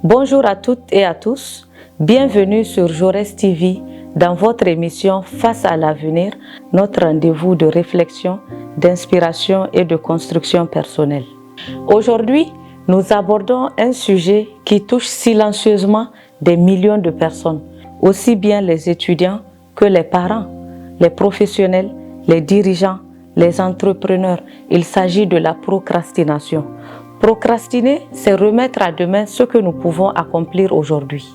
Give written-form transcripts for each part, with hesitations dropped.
Bonjour à toutes et à tous, bienvenue sur Jaurès TV dans votre émission Face à l'avenir, notre rendez-vous de réflexion, d'inspiration et de construction personnelle. Aujourd'hui, nous abordons un sujet qui touche silencieusement des millions de personnes, aussi bien les étudiants que les parents, les professionnels, les dirigeants, les entrepreneurs. Il s'agit de la procrastination. Procrastiner, c'est remettre à demain ce que nous pouvons accomplir aujourd'hui.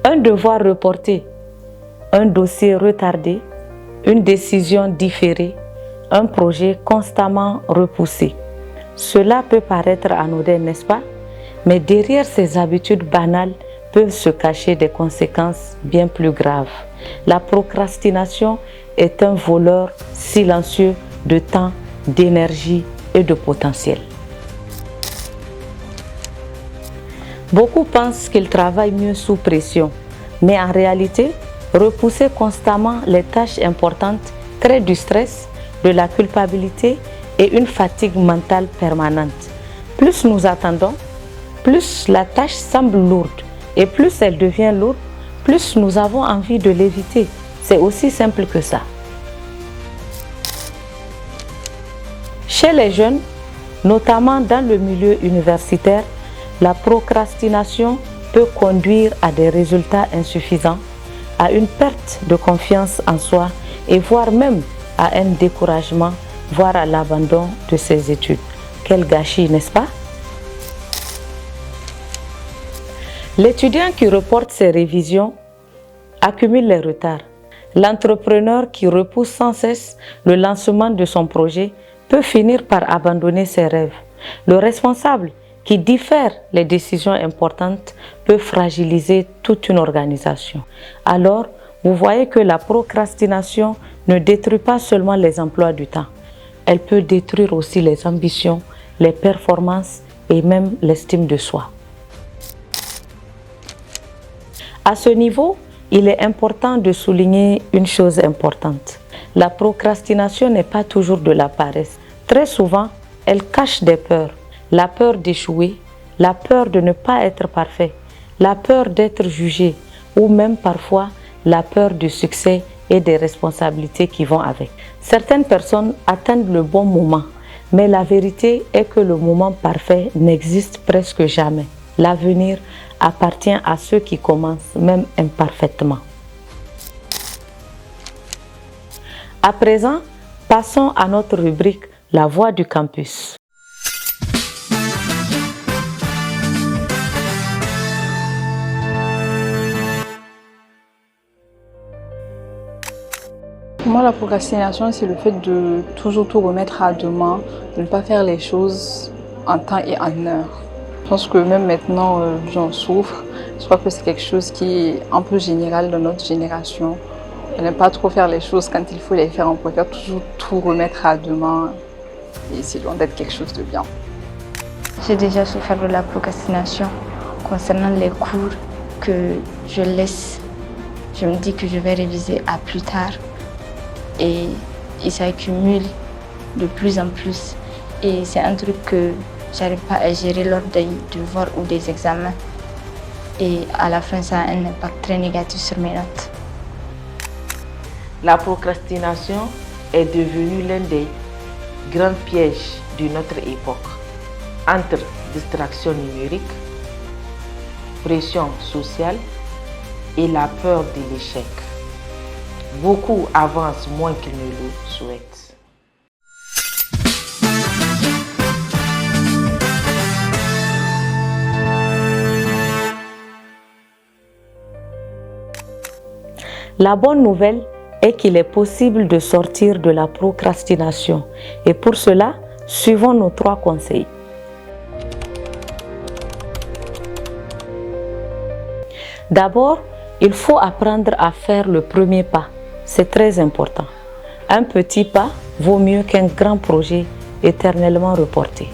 Un devoir reporté, un dossier retardé, une décision différée, un projet constamment repoussé. Cela peut paraître anodin, n'est-ce pas? Mais derrière ces habitudes banales peuvent se cacher des conséquences bien plus graves. La procrastination est un voleur silencieux de temps, d'énergie et de potentiel. Beaucoup pensent qu'ils travaillent mieux sous pression, mais en réalité, repousser constamment les tâches importantes crée du stress, de la culpabilité et une fatigue mentale permanente. Plus nous attendons, plus la tâche semble lourde et plus elle devient lourde, plus nous avons envie de l'éviter. C'est aussi simple que ça. Chez les jeunes, notamment dans le milieu universitaire, la procrastination peut conduire à des résultats insuffisants, à une perte de confiance en soi et voire même à un découragement, voire à l'abandon de ses études. Quel gâchis, n'est-ce pas? L'étudiant qui reporte ses révisions accumule les retards. L'entrepreneur qui repousse sans cesse le lancement de son projet peut finir par abandonner ses rêves. Le responsable qui diffère les décisions importantes peut fragiliser toute une organisation. Alors, vous voyez que la procrastination ne détruit pas seulement les emplois du temps. Elle peut détruire aussi les ambitions, les performances et même l'estime de soi. À ce niveau, il est important de souligner une chose importante. La procrastination n'est pas toujours de la paresse. Très souvent, elle cache des peurs. La peur d'échouer, la peur de ne pas être parfait, la peur d'être jugé ou même parfois la peur du succès et des responsabilités qui vont avec. Certaines personnes attendent le bon moment, mais la vérité est que le moment parfait n'existe presque jamais. L'avenir appartient à ceux qui commencent, même imparfaitement. À présent, passons à notre rubrique « La voix du campus ». Pour moi, la procrastination, c'est le fait de toujours tout remettre à demain, de ne pas faire les choses en temps et en heure. Je pense que même maintenant, j'en souffre. Je crois que c'est quelque chose qui est un peu général dans notre génération. On n'aime pas trop faire les choses quand il faut les faire. On préfère toujours tout remettre à demain et c'est loin d'être quelque chose de bien. J'ai déjà souffert de la procrastination concernant les cours que je laisse. Je me dis que je vais réviser à plus tard. Et il s'accumule de plus en plus. Et c'est un truc que j'arrive pas à gérer lors des devoirs ou des examens. Et à la fin, ça a un impact très négatif sur mes notes. La procrastination est devenue l'un des grands pièges de notre époque. Entre distraction numérique, pression sociale et la peur de l'échec. Beaucoup avancent moins qu'ils ne le souhaitent. La bonne nouvelle est qu'il est possible de sortir de la procrastination. Et pour cela, suivons nos 3 conseils. D'abord, il faut apprendre à faire le premier pas. C'est très important. Un petit pas vaut mieux qu'un grand projet éternellement reporté.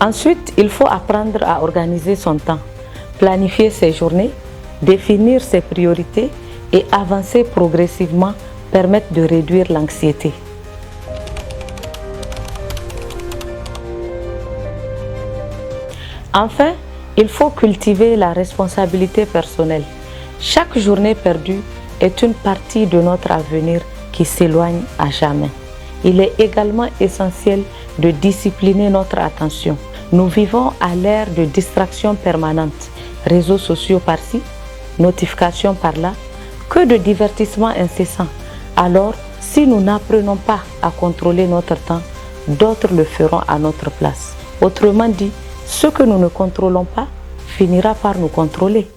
Ensuite, il faut apprendre à organiser son temps, planifier ses journées, définir ses priorités et avancer progressivement permettent de réduire l'anxiété. Enfin, il faut cultiver la responsabilité personnelle. Chaque journée perdue est une partie de notre avenir qui s'éloigne à jamais. Il est également essentiel de discipliner notre attention. Nous vivons à l'ère de distraction permanente, réseaux sociaux par-ci, notifications par-là, que de divertissements incessants. Alors, si nous n'apprenons pas à contrôler notre temps, d'autres le feront à notre place. Autrement dit, ce que nous ne contrôlons pas finira par nous contrôler.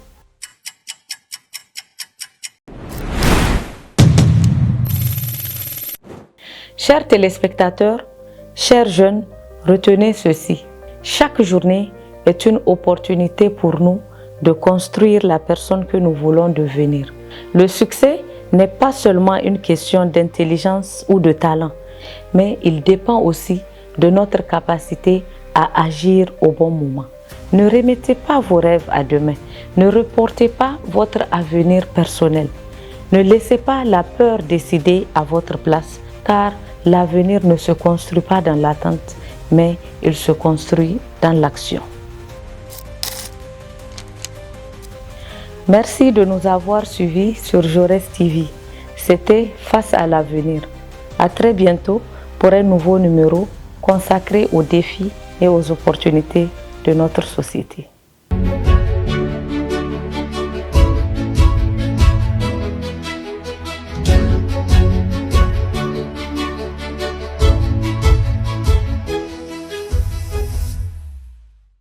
Chers téléspectateurs, chers jeunes, retenez ceci. Chaque journée est une opportunité pour nous de construire la personne que nous voulons devenir. Le succès n'est pas seulement une question d'intelligence ou de talent, mais il dépend aussi de notre capacité à agir au bon moment. Ne remettez pas vos rêves à demain. Ne reportez pas votre avenir personnel. Ne laissez pas la peur décider à votre place, car l'avenir ne se construit pas dans l'attente, mais il se construit dans l'action. Merci de nous avoir suivis sur Jaurès TV. C'était Face à l'avenir. À très bientôt pour un nouveau numéro consacré aux défis et aux opportunités de notre société.